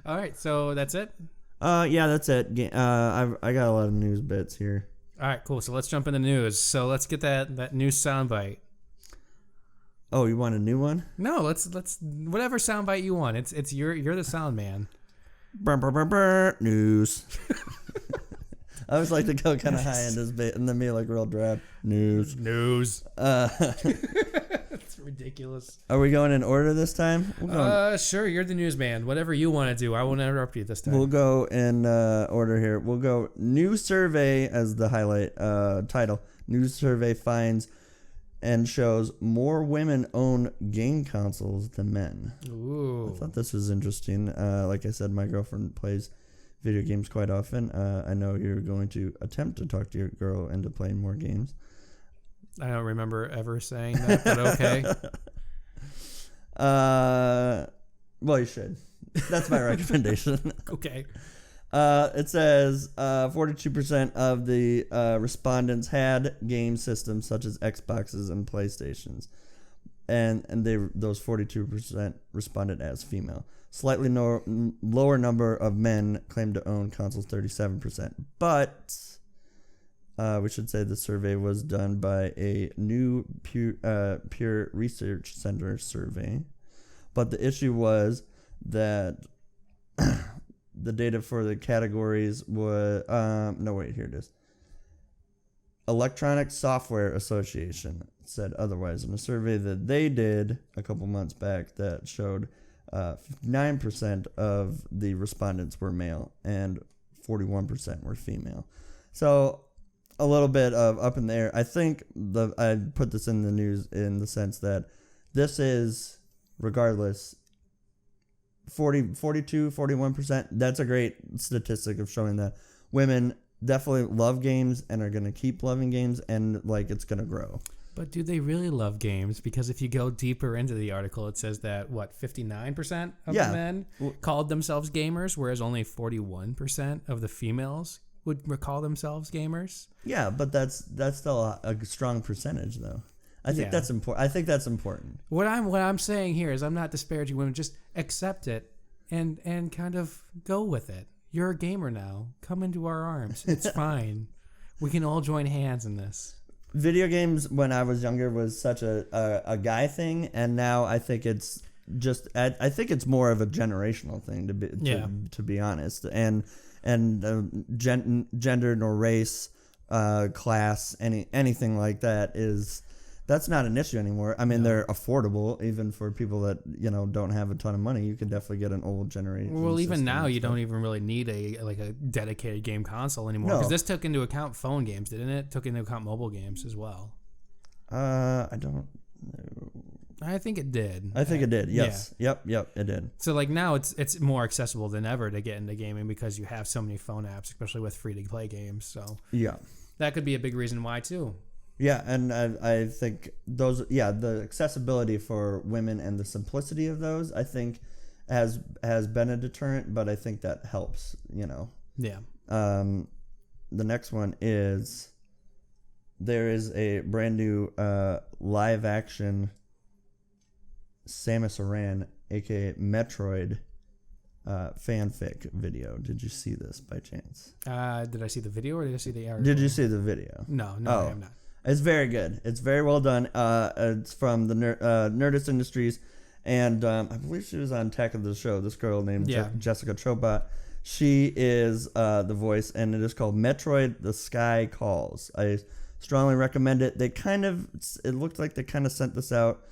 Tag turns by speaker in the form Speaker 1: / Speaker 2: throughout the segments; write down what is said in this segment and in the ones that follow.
Speaker 1: All right, so that's it?
Speaker 2: Yeah, that's it. I got a lot of news bits here.
Speaker 1: All right, cool. So let's jump into news. So let's get that news soundbite.
Speaker 2: Oh, you want a new one?
Speaker 1: No, let's whatever soundbite you want. It's you're the sound man.
Speaker 2: Brr, brr, brr, brr, news. I always like to go kind of high in this bit and then be like real drab. News.
Speaker 1: It's ridiculous.
Speaker 2: Are we going in order this time?
Speaker 1: Sure. You're the newsman. Whatever you want to do. I won't interrupt you this time.
Speaker 2: We'll go in order here. We'll go new survey as the highlight title. New survey finds and shows more women own game consoles than men.
Speaker 1: Ooh.
Speaker 2: I thought this was interesting. Like I said, my girlfriend plays video games quite often. I know you're going to attempt to talk to your girl into playing more games.
Speaker 1: I don't remember ever saying that, but okay.
Speaker 2: Well, you should. That's my recommendation.
Speaker 1: Okay.
Speaker 2: It says 42% of the respondents had game systems such as Xboxes and PlayStations, and those 42% responded as female. Slightly lower number of men claimed to own consoles, 37%. But we should say the survey was done by a new Pew Research Center survey. But the issue was that the data for the categories was... here it is. Electronic Software Association said otherwise in a survey that they did a couple months back that showed 59% of the respondents were male and 41% were female. So a little bit of up in the air. I think I put this in the news in the sense that this is, regardless, 42, 41%. That's a great statistic of showing that women definitely love games and are going to keep loving games, and like it's going to grow.
Speaker 1: But do they really love games? Because if you go deeper into the article, it says that, 59% of the men called themselves gamers, whereas only 41% of the females would call themselves gamers.
Speaker 2: Yeah, but that's still a strong percentage, though. I think that's important. I think that's important.
Speaker 1: What I'm saying here is I'm not disparaging women. Just accept it and kind of go with it. You're a gamer now. Come into our arms. It's fine. We can all join hands in this.
Speaker 2: Video games when I was younger was such a guy thing, and now I think it's just I think it's more of a generational thing to be honest, and gender nor race, class, anything like that that's not an issue anymore. I mean, they're affordable even for people that don't have a ton of money. You can definitely get an old generation.
Speaker 1: Well, even now you don't even really need a dedicated game console anymore, because this took into account phone games, didn't it? Took into account mobile games as well.
Speaker 2: I don't know.
Speaker 1: I think it did.
Speaker 2: I think it did. Yes. Yeah. Yep. It did.
Speaker 1: So now it's more accessible than ever to get into gaming because you have so many phone apps, especially with free to play games. So
Speaker 2: yeah,
Speaker 1: that could be a big reason why too.
Speaker 2: Yeah, and I think the accessibility for women and the simplicity of those, I think, has been a deterrent, but I think that helps,
Speaker 1: Yeah.
Speaker 2: The next one is there is a brand new live action Samus Aran, aka Metroid, fanfic video. Did you see this by chance?
Speaker 1: Did I see the video or did I see the article?
Speaker 2: Did you see the video?
Speaker 1: No, I have not.
Speaker 2: It's very good. It's very well done. It's from the Nerdist Industries, and I believe she was on Tech of the Show. This girl named Jessica Chobot. She is the voice, and it is called Metroid: The Sky Calls. I strongly recommend it. It looked like they kind of sent this out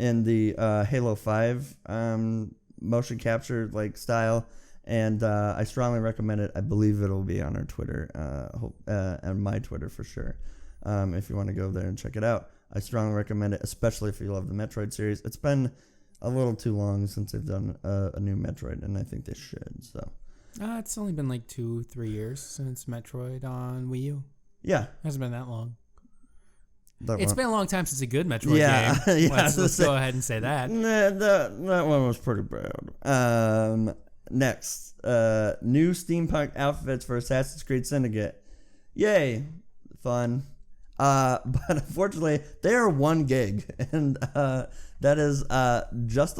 Speaker 2: in the Halo 5 motion capture style, and I strongly recommend it. I believe it'll be on our Twitter, and my Twitter for sure. If you want to go there and check it out, I strongly recommend it, especially if you love the Metroid series. It's been a little too long since they've done a new Metroid, and I think they should. So,
Speaker 1: it's only been 2-3 years since Metroid on Wii U.
Speaker 2: Yeah,
Speaker 1: it hasn't been that long. It's been a long time since a good Metroid game. Let's go ahead and say that.
Speaker 2: That one was pretty bad. Next, new steampunk outfits for Assassin's Creed Syndicate. Yay, fun. But unfortunately, they are 1 gig, and that is just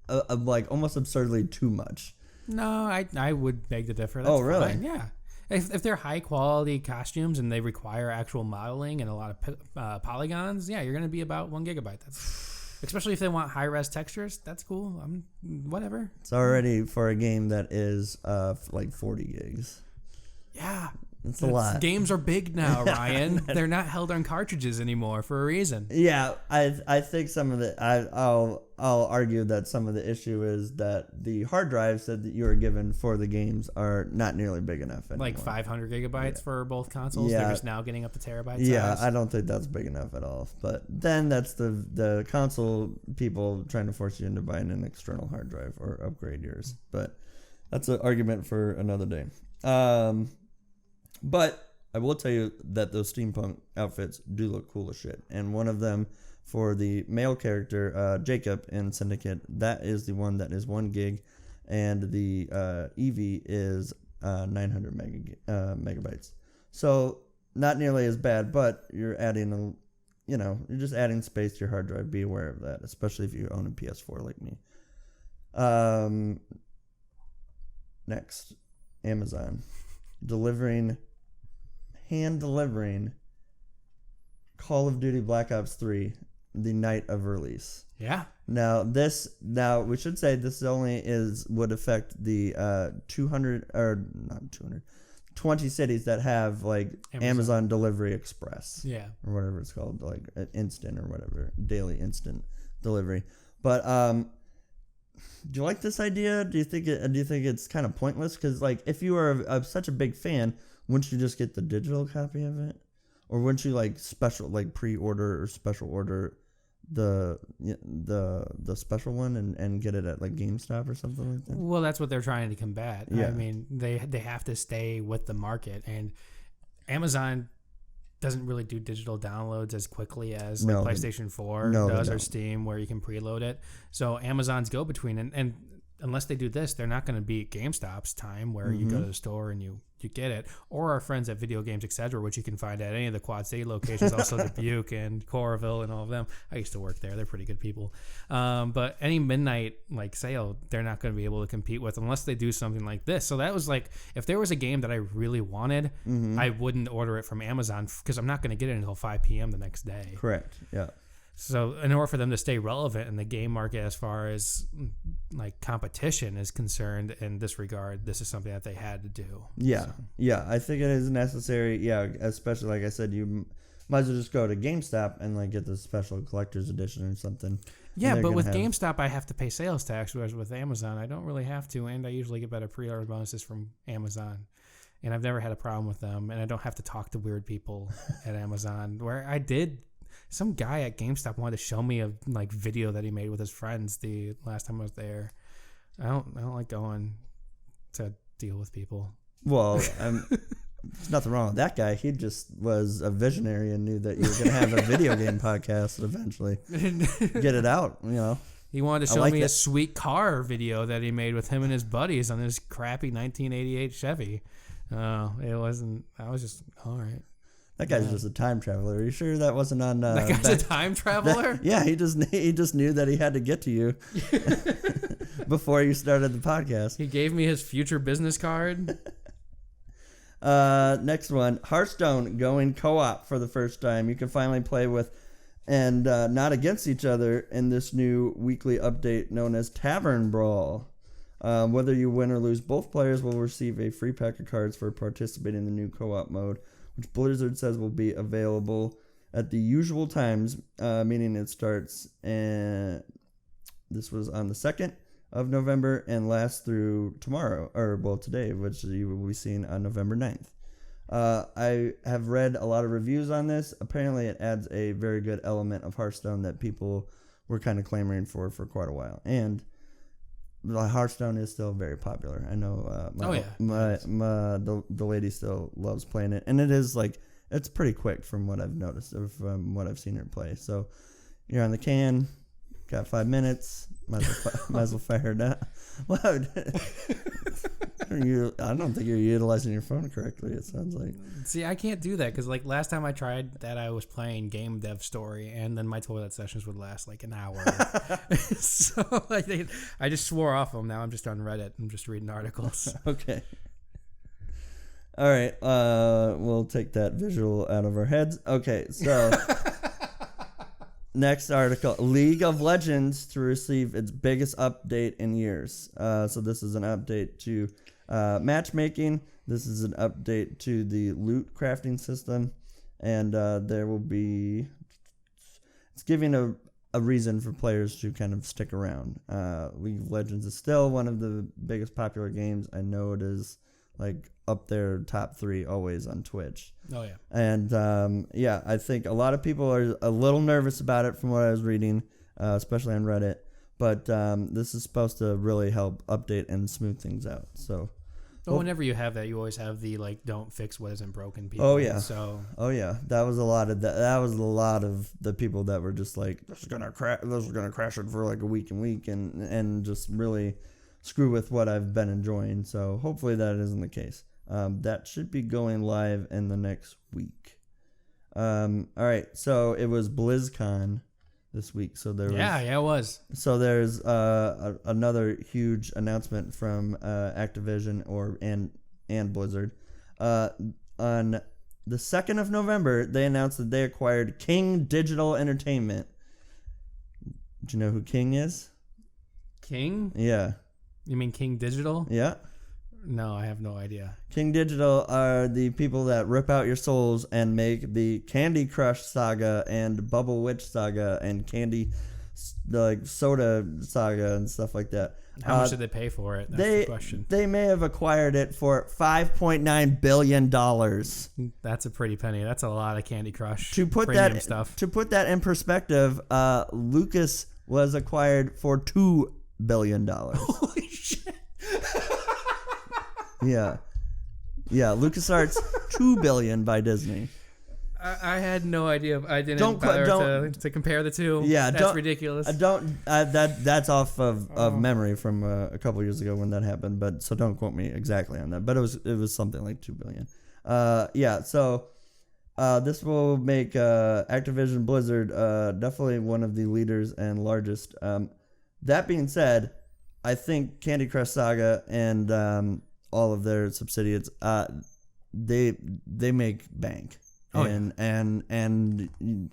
Speaker 2: almost absurdly too much.
Speaker 1: No, I would beg to differ. That's
Speaker 2: really?
Speaker 1: Fine. Yeah. If they're high quality costumes and they require actual modeling and a lot of polygons, yeah, you're going to be about 1 gigabyte. That's especially if they want high res textures. That's cool. Whatever.
Speaker 2: It's already for a game that is like 40 gigs.
Speaker 1: Yeah.
Speaker 2: It's a lot.
Speaker 1: Games are big now, Ryan. They're not held on cartridges anymore for a reason.
Speaker 2: Yeah, I think some of it. I'll argue that some of the issue is that the hard drives that you are given for the games are not nearly big enough anymore.
Speaker 1: Like 500 gigabytes for both consoles.
Speaker 2: Yeah.
Speaker 1: They're just now getting up to terabytes.
Speaker 2: Yeah,
Speaker 1: size.
Speaker 2: I don't think that's big enough at all. But then that's the console people trying to force you into buying an external hard drive or upgrade yours. But that's an argument for another day. But I will tell you that those steampunk outfits do look cool as shit. And one of them for the male character, Jacob in Syndicate, that is the one that is 1 gig. And the Eevee is 900 megabytes. So not nearly as bad, but you're adding you're just adding space to your hard drive. Be aware of that, especially if you own a PS4 like me. Next, Amazon. Hand delivering Call of Duty Black Ops 3 the night of release.
Speaker 1: Yeah.
Speaker 2: Now we should say this only would affect the 20 cities that have like Amazon Delivery Express.
Speaker 1: Yeah.
Speaker 2: Or whatever it's called, like instant or whatever, daily instant delivery. But do you like this idea? Do you think it's kind of pointless? Because like if you are such a big fan, wouldn't you just get the digital copy of it, or wouldn't you like pre-order or special order the special one and get it at like GameStop or something like that?
Speaker 1: Well, that's what they're trying to combat.
Speaker 2: Yeah.
Speaker 1: I mean, they have to stay with the market, and Amazon doesn't really do digital downloads as quickly as PlayStation 4 does or Steam, where you can preload it. So Amazon's go-between, and unless they do this, they're not going to beat GameStop's time, where you go to the store and you get it, or our friends at Video Games Etc., which you can find at any of the Quad City locations, also Dubuque and Coralville and all of them. I used to work there; they're pretty good people. But any midnight sale, they're not going to be able to compete with unless they do something like this. So that was like, if there was a game that I really wanted, I wouldn't order it from Amazon because I'm not going to get it until 5 p.m. the next day.
Speaker 2: Correct. Yeah.
Speaker 1: So in order for them to stay relevant in the game market as far as like competition is concerned in this regard, this is something that they had to do.
Speaker 2: Yeah.
Speaker 1: So.
Speaker 2: Yeah, I think it is necessary. Yeah, especially like I said, you might as well just go to GameStop and like get the special collector's edition or something.
Speaker 1: Yeah, but with GameStop, I have to pay sales tax, whereas with Amazon, I don't really have to, and I usually get better pre-order bonuses from Amazon. And I've never had a problem with them, and I don't have to talk to weird people at Amazon, where I did. Some guy at GameStop wanted to show me a video that he made with his friends the last time I was there. I don't like going to deal with people. Well,
Speaker 2: there's nothing wrong with that guy. He just was a visionary and knew that you were going to have a video game podcast eventually. Get it out,
Speaker 1: He wanted to show me a sweet car video that he made with him and his buddies on this crappy 1988 Chevy. It wasn't. I was just all right.
Speaker 2: That guy's just a time traveler. Are you sure that wasn't on?
Speaker 1: That guy's a time traveler?
Speaker 2: He just knew that he had to get to you before you started the podcast.
Speaker 1: He gave me his future business card.
Speaker 2: Next one, Hearthstone going co-op for the first time. You can finally play with and not against each other in this new weekly update known as Tavern Brawl. Whether you win or lose, both players will receive a free pack of cards for participating in the new co-op mode, which Blizzard says will be available at the usual times, meaning it starts, and this was on the 2nd of November and lasts through today, which you will be seeing on November 9th. I have read a lot of reviews on this. Apparently it adds a very good element of Hearthstone that people were kind of clamoring for quite a while. And Hearthstone is still very popular. I know the lady still loves playing it, and it is it's pretty quick from what I've noticed, from what I've seen her play. So you're on the can, got 5 minutes, might as well fire it out. Well, I don't think you're utilizing your phone correctly. It sounds like.
Speaker 1: See, I can't do that because like last time I tried that, I was playing Game Dev Story, and then my toilet sessions would last like an hour. So I just swore off them. Now I'm just on Reddit. I'm just reading articles.
Speaker 2: Okay. All right. We'll take that visual out of our heads. Okay, so. Next article, League of Legends to receive its biggest update in years. So this is an update to matchmaking. This is an update to the loot crafting system. And there will be... It's giving a reason for players to kind of stick around. League of Legends is still one of the biggest popular games. I know it is like up there top 3 always on Twitch.
Speaker 1: Oh, yeah.
Speaker 2: And, I think a lot of people are a little nervous about it from what I was reading, especially on Reddit. But this is supposed to really help update and smooth things out. So,
Speaker 1: whenever you have that, you always have the, like, don't fix what isn't broken people.
Speaker 2: Oh, yeah.
Speaker 1: So.
Speaker 2: Oh, yeah. That was a lot of that was a lot of the people that were just like, this is gonna crash it for like a week and just really screw with what I've been enjoying. So hopefully that isn't the case. That should be going live in the next week. All right, so it was BlizzCon this week. So there was,
Speaker 1: it was.
Speaker 2: So there's another huge announcement from Activision and Blizzard. On the 2nd of November, they announced that they acquired King Digital Entertainment. Do you know who King is?
Speaker 1: King?
Speaker 2: Yeah.
Speaker 1: You mean King Digital?
Speaker 2: Yeah.
Speaker 1: No, I have no idea.
Speaker 2: King Digital are the people that rip out your souls and make the Candy Crush Saga and Bubble Witch Saga and Candy Soda Saga and stuff like that.
Speaker 1: How much did they pay for it? That's the question.
Speaker 2: They may have acquired it for $5.9 billion.
Speaker 1: That's a pretty penny. That's a lot of Candy Crush
Speaker 2: to put
Speaker 1: premium stuff.
Speaker 2: To put that in perspective, Lucas was acquired for $2 billion.
Speaker 1: Holy shit.
Speaker 2: Yeah. LucasArts, $2 billion by Disney.
Speaker 1: I had no idea. I didn't bother to compare the two.
Speaker 2: Yeah,
Speaker 1: that's ridiculous.
Speaker 2: That's off of memory from a couple years ago when that happened. But so don't quote me exactly on that. But it was something like $2 billion. So this will make Activision Blizzard definitely one of the leaders and largest. That being said, I think Candy Crush Saga and all of their subsidiaries, they make bank. And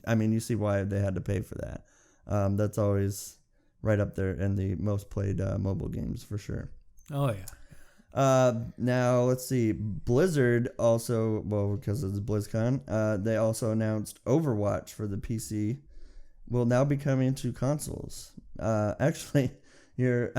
Speaker 2: I mean, you see why they had to pay for that. That's always right up there in the most played mobile games for sure.
Speaker 1: Oh yeah.
Speaker 2: Now let's see. Blizzard also, because it's BlizzCon, they also announced Overwatch for the PC will now be coming to consoles. Actually, your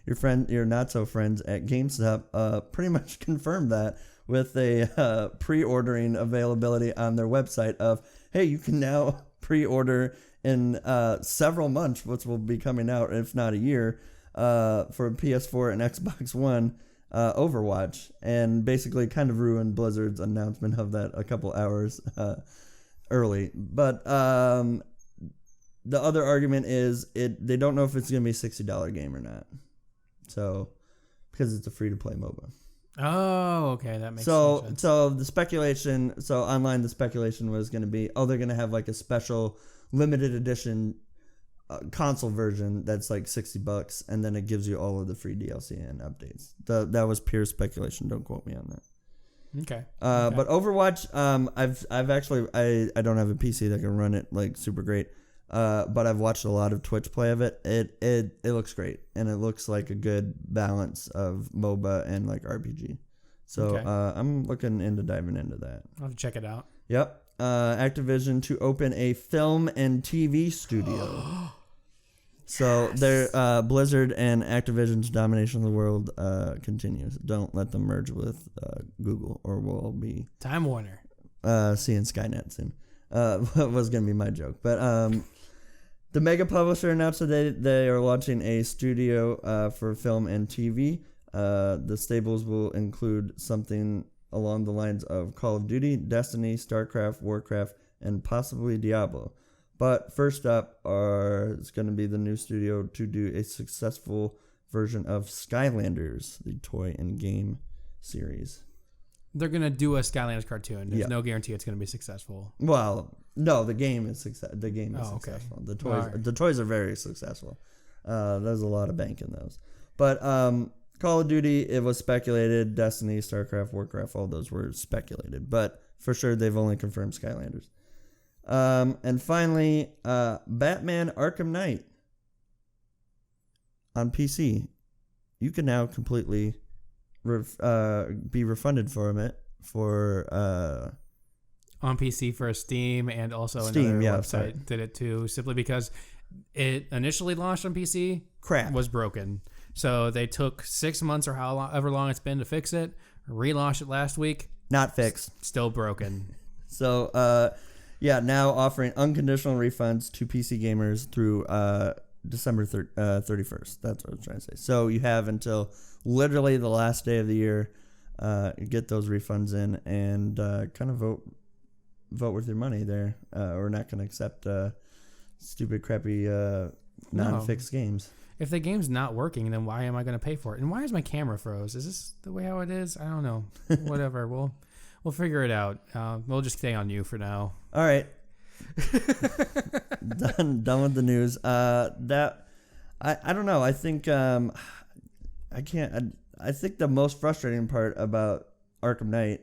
Speaker 2: not so friends at GameStop pretty much confirmed that with a pre-ordering availability on their website of, hey, you can now pre-order in several months, which will be coming out, if not a year, for PS4 and Xbox One Overwatch, and basically kind of ruined Blizzard's announcement of that a couple hours early. But the other argument is they don't know if it's going to be a $60 game or not. So, because it's a free-to-play MOBA.
Speaker 1: Oh, okay, that makes sense.
Speaker 2: So the speculation, online the speculation was going to be, they're going to have like a special limited edition console version that's like $60, and then it gives you all of the free DLC and updates. That was pure speculation. Don't quote me on that.
Speaker 1: Okay.
Speaker 2: But Overwatch, I've actually I don't have a PC that can run it like super great. But I've watched a lot of Twitch play of it. It looks great, and it looks like a good balance of MOBA and like RPG. So I'm looking into diving into that.
Speaker 1: I'll have to check it out.
Speaker 2: Yep. Activision to open a film and TV studio. So their Blizzard and Activision's domination of the world continues. Don't let them merge with Google, or we'll be
Speaker 1: Time Warner.
Speaker 2: Seeing Skynet soon. Was going to be my joke, but the mega publisher announced that they are launching a studio for film and TV. The stables will include something along the lines of Call of Duty, Destiny, StarCraft, Warcraft, and possibly Diablo. But first up is going to be the new studio to do a successful version of Skylanders, the toy and game series.
Speaker 1: They're going to do a Skylanders cartoon. There's no guarantee it's going to be successful.
Speaker 2: Well, no, the game is successful.
Speaker 1: Okay.
Speaker 2: The toys are very successful. There's a lot of bank in those. But Call of Duty, it was speculated. Destiny, StarCraft, Warcraft, all those were speculated. But for sure, they've only confirmed Skylanders. And finally, Batman Arkham Knight on PC. You can now completely be refunded from it for
Speaker 1: on PC for Steam, and also
Speaker 2: Steam,
Speaker 1: another website did it too, simply because it initially launched on PC, was broken. So they took 6 months or however long it's been to fix it, relaunched it last week.
Speaker 2: Not fixed.
Speaker 1: Still broken.
Speaker 2: So, now offering unconditional refunds to PC gamers through December 31st. That's what I was trying to say. So you have until literally the last day of the year, get those refunds in and kind of vote with your money there. We're not going to accept stupid, crappy, non-fixed games. If
Speaker 1: the game's not working, then why am I going to pay for it? And why is my camera froze? Is this the way how it is? I don't know. Whatever. We'll figure it out. We'll just stay on you for now.
Speaker 2: All right. Done with the news. I don't know. I think I think the most frustrating part about Arkham Knight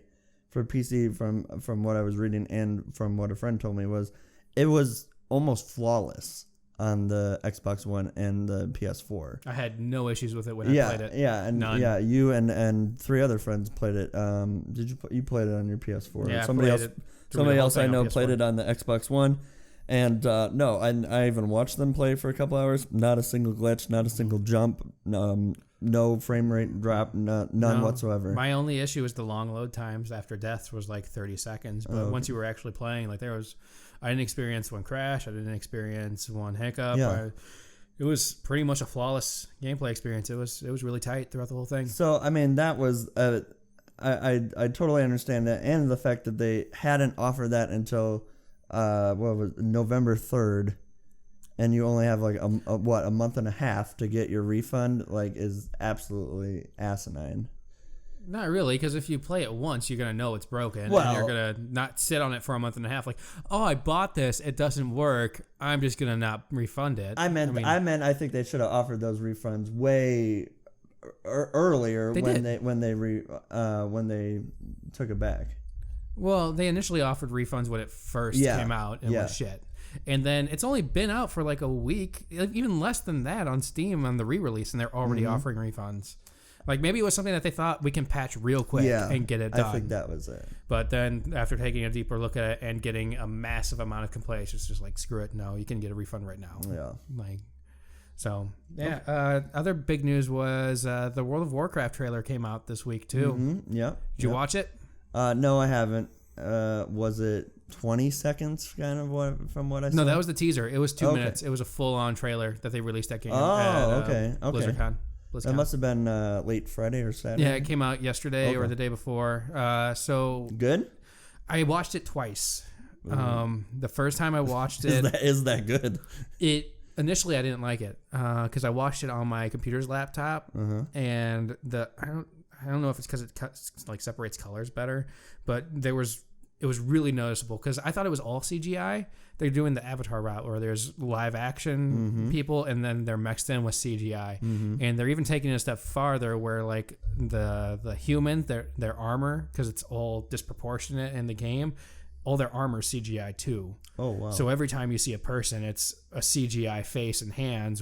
Speaker 2: for PC from what I was reading and from what a friend told me was it was almost flawless on the Xbox One and the PS4.
Speaker 1: I had no issues with it when I played it.
Speaker 2: Yeah, and
Speaker 1: none.
Speaker 2: You and three other friends played it. Did you played it on your PS4?
Speaker 1: Yeah,
Speaker 2: somebody else I know played it on the Xbox One. And no, I even watched them play for a couple hours. Not a single glitch, not a single jump, no frame rate drop, none whatsoever.
Speaker 1: My only issue is the long load times after deaths was like 30 seconds. But once you were actually playing, like I didn't experience one crash. I didn't experience one hiccup.
Speaker 2: Yeah.
Speaker 1: It was pretty much a flawless gameplay experience. It was really tight throughout the whole thing.
Speaker 2: So I mean, that was I totally understand that, and the fact that they hadn't offered that until November 3rd, and you only have like a month and a half to get your refund, like, is absolutely asinine.
Speaker 1: Not really, because if you play it once, you're going to know it's broken, and you're going to not sit on it for a month and a half like, oh, I bought this, it doesn't work, I'm just going to not refund it.
Speaker 2: I think they should have offered those refunds way earlier when they took it back.
Speaker 1: Well, they initially offered refunds when it first came out and was shit. And then it's only been out for like a week, even less than that on Steam on the re-release, and they're already offering refunds. Like, maybe it was something that they thought we can patch real quick and get it done.
Speaker 2: I think that was it.
Speaker 1: But then after taking a deeper look at it and getting a massive amount of complaints, it's just like, screw it. No, you can get a refund right now.
Speaker 2: Yeah.
Speaker 1: Other big news was the World of Warcraft trailer came out this week too.
Speaker 2: Mm-hmm. Yeah.
Speaker 1: Did you watch it?
Speaker 2: No, I haven't. Was it 20 seconds kind of from what I saw?
Speaker 1: No, that was the teaser. It was 2 minutes. It was a full-on trailer that they released that game at BlizzardCon.
Speaker 2: That must have been late Friday or Saturday.
Speaker 1: Yeah, it came out yesterday or the day before. So
Speaker 2: good?
Speaker 1: I watched it twice. The first time I watched it...
Speaker 2: Is that good?
Speaker 1: Initially, I didn't like it because I watched it on my computer's laptop, and I don't know if it's because it separates colors better, but it was really noticeable because I thought it was all CGI. They're doing the Avatar route where there's live action people and then they're mixed in with CGI, and they're even taking it a step farther where like the human their armor, because it's all disproportionate in the game, all their armor is CGI too.
Speaker 2: Oh wow!
Speaker 1: So every time you see a person, it's a CGI face and hands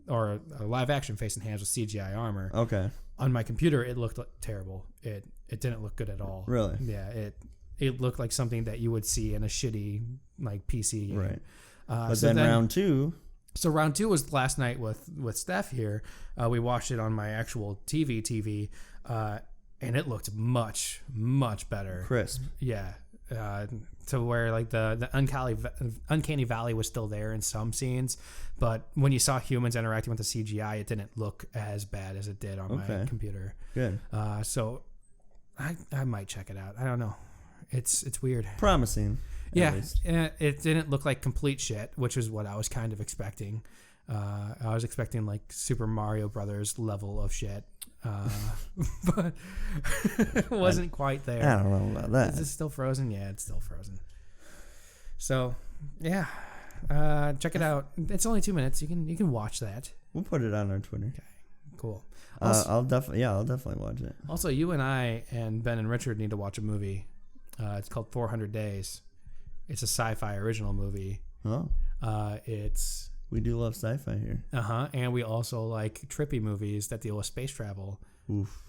Speaker 1: or a live action face and hands with CGI armor.
Speaker 2: Okay.
Speaker 1: On my computer, it looked terrible. It didn't look good at all.
Speaker 2: Really?
Speaker 1: Yeah. It looked like something that you would see in a shitty like PC game.
Speaker 2: Right. But then round two.
Speaker 1: So round two was last night with Steph here. We watched it on my actual TV, and it looked much, much better.
Speaker 2: Crisp.
Speaker 1: Yeah. To where like the uncanny valley was still there in some scenes, but when you saw humans interacting with the CGI, it didn't look as bad as it did on my computer.
Speaker 2: Good.
Speaker 1: So I might check it out. I don't know. It's weird.
Speaker 2: Promising.
Speaker 1: Yeah. It didn't look like complete shit, which is what I was kind of expecting. I was expecting like Super Mario Brothers level of shit, but it wasn't quite there.
Speaker 2: I don't know about that.
Speaker 1: Is it still frozen? Yeah, it's still frozen. So, yeah, check it out. It's only 2 minutes. You can watch that.
Speaker 2: We'll put it on our Twitter.
Speaker 1: Okay, cool.
Speaker 2: Also, I'll definitely watch it.
Speaker 1: Also, you and I and Ben and Richard need to watch a movie. It's called 400 Days. It's a sci-fi original movie.
Speaker 2: Oh. We do love sci-fi here.
Speaker 1: And we also like trippy movies that deal with space travel.
Speaker 2: Oof.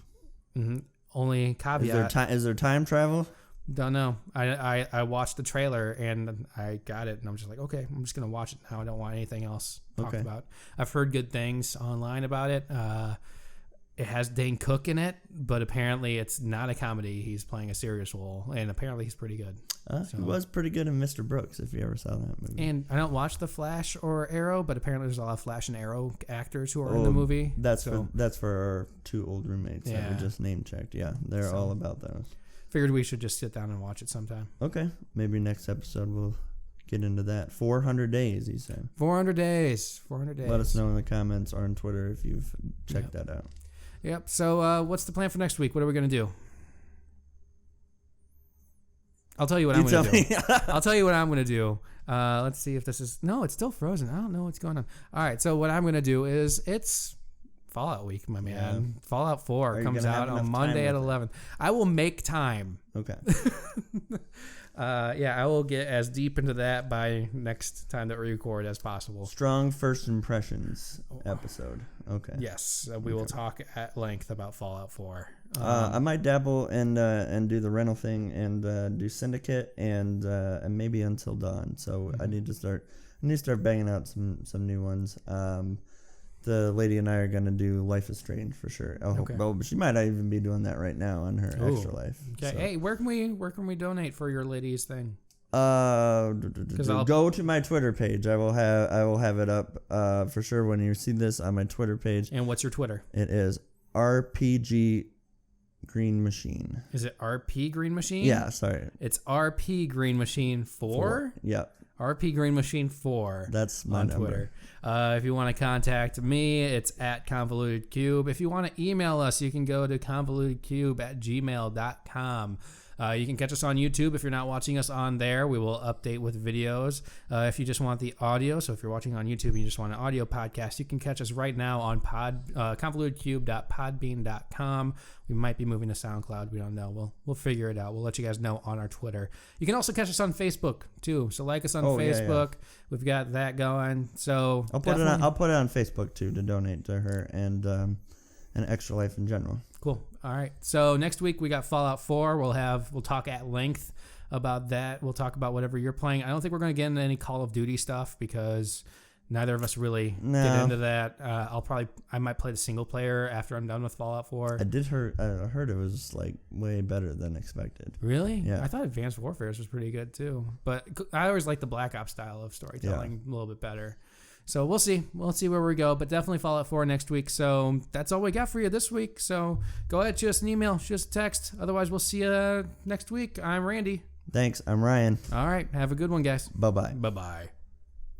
Speaker 1: Mm-hmm. Only caveat.
Speaker 2: Is there time travel?
Speaker 1: Don't know. I watched the trailer and I got it and I'm just like, okay, I'm just gonna watch it now. I don't want anything else talked about. I've heard good things online about it. It has Dane Cook in it, but apparently it's not a comedy. He's playing a serious role, and apparently he's pretty good.
Speaker 2: He was pretty good in Mr. Brooks, if you ever saw that movie.
Speaker 1: And I don't watch The Flash or Arrow, but apparently there's a lot of Flash and Arrow actors who are in the movie.
Speaker 2: That's for our 2 old roommates that we just name checked. Yeah, they're all about those.
Speaker 1: Figured we should just sit down and watch it sometime.
Speaker 2: Okay, maybe next episode we'll get into that. 400 days, he said.
Speaker 1: 400 days. 400 days.
Speaker 2: Let us know in the comments or on Twitter if you've checked that out.
Speaker 1: Yep. So what's the plan for next week? What are we going to do? I'll tell you what I'm going to do. I'll tell you what I'm going to do. Let's see if this is... No, it's still frozen. I don't know what's going on. All right. So what I'm going to do is it's Fallout week, my man. Yeah. Fallout 4 comes out on Monday at 11. I will make time.
Speaker 2: Okay.
Speaker 1: I will get as deep into that by next time that we record as possible.
Speaker 2: Strong first impressions episode. Okay.
Speaker 1: Yes, we will talk at length about Fallout 4.
Speaker 2: I might dabble and do the rental thing and do Syndicate and maybe Until Dawn. So I need to start banging out some new ones. The lady and I are gonna do Life is Strange for sure. Well, she might not even be doing that right now on her Extra Life.
Speaker 1: Okay. So. Hey, where can we donate for your ladies thing?
Speaker 2: Go to my Twitter page. I will have it up for sure when you see this on my Twitter page.
Speaker 1: And what's your Twitter?
Speaker 2: It is RPG Green Machine.
Speaker 1: Is it RP Green Machine?
Speaker 2: Yeah, sorry.
Speaker 1: It's RP Green Machine 4?
Speaker 2: Yep.
Speaker 1: RP Green Machine 4.
Speaker 2: That's my
Speaker 1: on
Speaker 2: number.
Speaker 1: Twitter. If you want to contact me, it's at ConvolutedCube. If you want to email us, you can go to convolutedcube@gmail.com. You can catch us on YouTube if you're not watching us on there. We will update with videos. If you just want the audio, so if you're watching on YouTube and you just want an audio podcast, you can catch us right now on convolutedcube.podbean.com. We might be moving to SoundCloud. We don't know. We'll figure it out. We'll let you guys know on our Twitter. You can also catch us on Facebook too. So like us on Facebook. Yeah. We've got that going. So
Speaker 2: I'll put it on Facebook too to donate to her and Extra Life in general.
Speaker 1: Cool. All right. So next week we got Fallout 4. We'll talk at length about that. We'll talk about whatever you're playing. I don't think we're going to get into any Call of Duty stuff because neither of us really get into that. I might play the single player after I'm done with Fallout 4.
Speaker 2: I heard it was like way better than expected.
Speaker 1: Really?
Speaker 2: Yeah.
Speaker 1: I thought Advanced Warfare was pretty good too. But I always like the Black Ops style of storytelling a little bit better. So we'll see. We'll see where we go. But definitely Fallout 4 next week. So that's all we got for you this week. So go ahead, shoot us an email, shoot us a text. Otherwise, we'll see you next week. I'm Randy.
Speaker 2: Thanks. I'm Ryan.
Speaker 1: All right. Have a good one, guys.
Speaker 2: Bye-bye.
Speaker 1: Bye-bye.